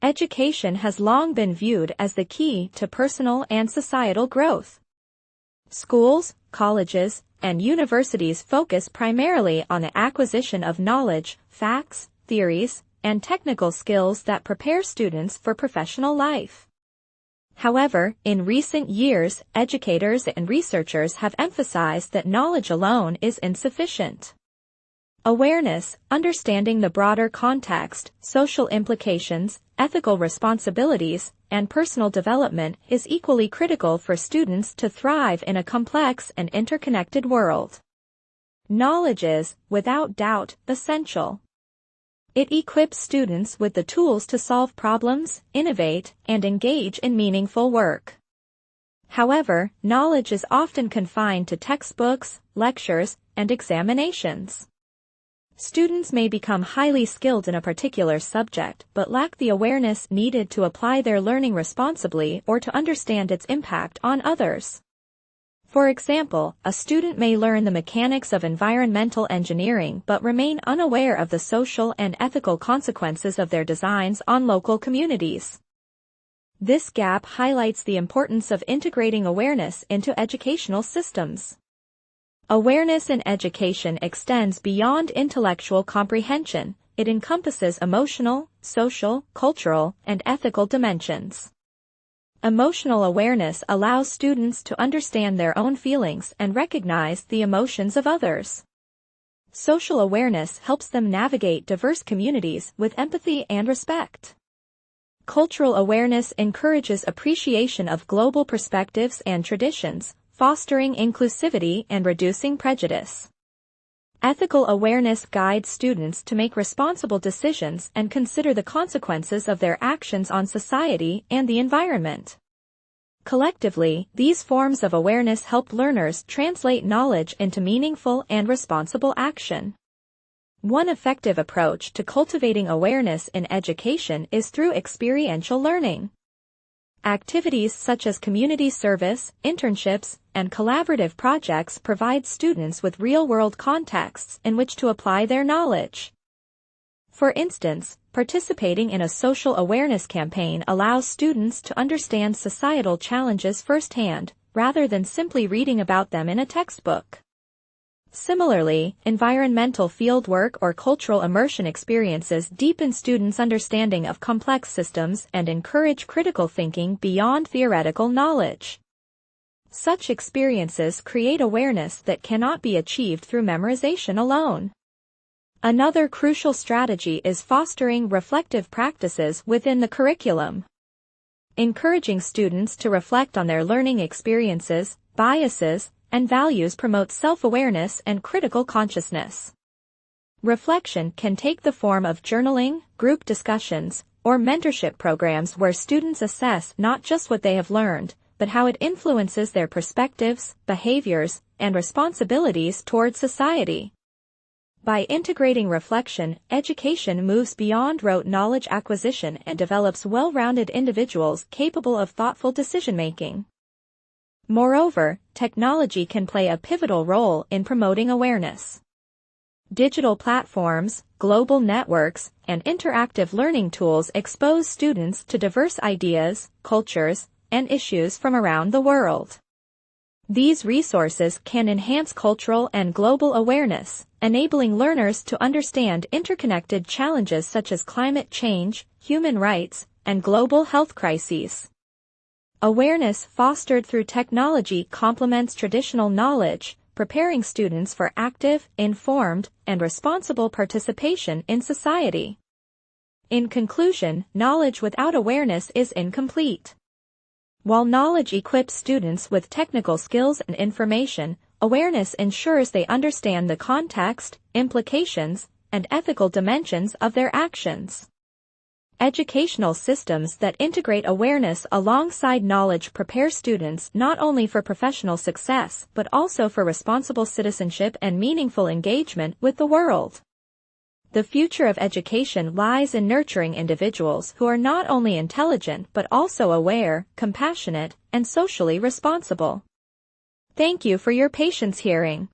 Education has long been viewed as the key to personal and societal growth. Schools, colleges, and universities focus primarily on the acquisition of knowledge, facts, theories, and technical skills that prepare students for professional life. However, in recent years, educators and researchers have emphasized that knowledge alone is insufficient. Awareness, understanding the broader context, social implications, ethical responsibilities, and personal development is equally critical for students to thrive in a complex and interconnected world. Knowledge is, without doubt, essential. It equips students with the tools to solve problems, innovate, and engage in meaningful work. However, knowledge is often confined to textbooks, lectures, and examinations. Students may become highly skilled in a particular subject but lack the awareness needed to apply their learning responsibly or to understand its impact on others. For example, a student may learn the mechanics of environmental engineering but remain unaware of the social and ethical consequences of their designs on local communities. This gap highlights the importance of integrating awareness into educational systems. Awareness in education extends beyond intellectual comprehension. It encompasses emotional, social, cultural, and ethical dimensions. Emotional awareness allows students to understand their own feelings and recognize the emotions of others. Social awareness helps them navigate diverse communities with empathy and respect. Cultural awareness encourages appreciation of global perspectives and traditions, fostering inclusivity and reducing prejudice. Ethical awareness guides students to make responsible decisions and consider the consequences of their actions on society and the environment. Collectively, these forms of awareness help learners translate knowledge into meaningful and responsible action. One effective approach to cultivating awareness in education is through experiential learning. Activities such as community service, internships, and collaborative projects provide students with real-world contexts in which to apply their knowledge. For instance, participating in a social awareness campaign allows students to understand societal challenges firsthand, rather than simply reading about them in a textbook. Similarly, environmental fieldwork or cultural immersion experiences deepen students' understanding of complex systems and encourage critical thinking beyond theoretical knowledge. Such experiences create awareness that cannot be achieved through memorization alone. Another crucial strategy is fostering reflective practices within the curriculum. Encouraging students to reflect on their learning experiences, biases, and values promotes self-awareness and critical consciousness. Reflection can take the form of journaling, group discussions, or mentorship programs where students assess not just what they have learned, but how it influences their perspectives, behaviors, and responsibilities toward society. By integrating reflection, education moves beyond rote knowledge acquisition and develops well-rounded individuals capable of thoughtful decision-making. Moreover, technology can play a pivotal role in promoting awareness. Digital platforms, global networks, and interactive learning tools expose students to diverse ideas, cultures, and issues from around the world. These resources can enhance cultural and global awareness, enabling learners to understand interconnected challenges such as climate change, human rights, and global health crises. Awareness fostered through technology complements traditional knowledge, preparing students for active, informed, and responsible participation in society. In conclusion, knowledge without awareness is incomplete. While knowledge equips students with technical skills and information, awareness ensures they understand the context, implications, and ethical dimensions of their actions. Educational systems that integrate awareness alongside knowledge prepare students not only for professional success but also for responsible citizenship and meaningful engagement with the world. The future of education lies in nurturing individuals who are not only intelligent but also aware, compassionate, and socially responsible. Thank you for your patience hearing.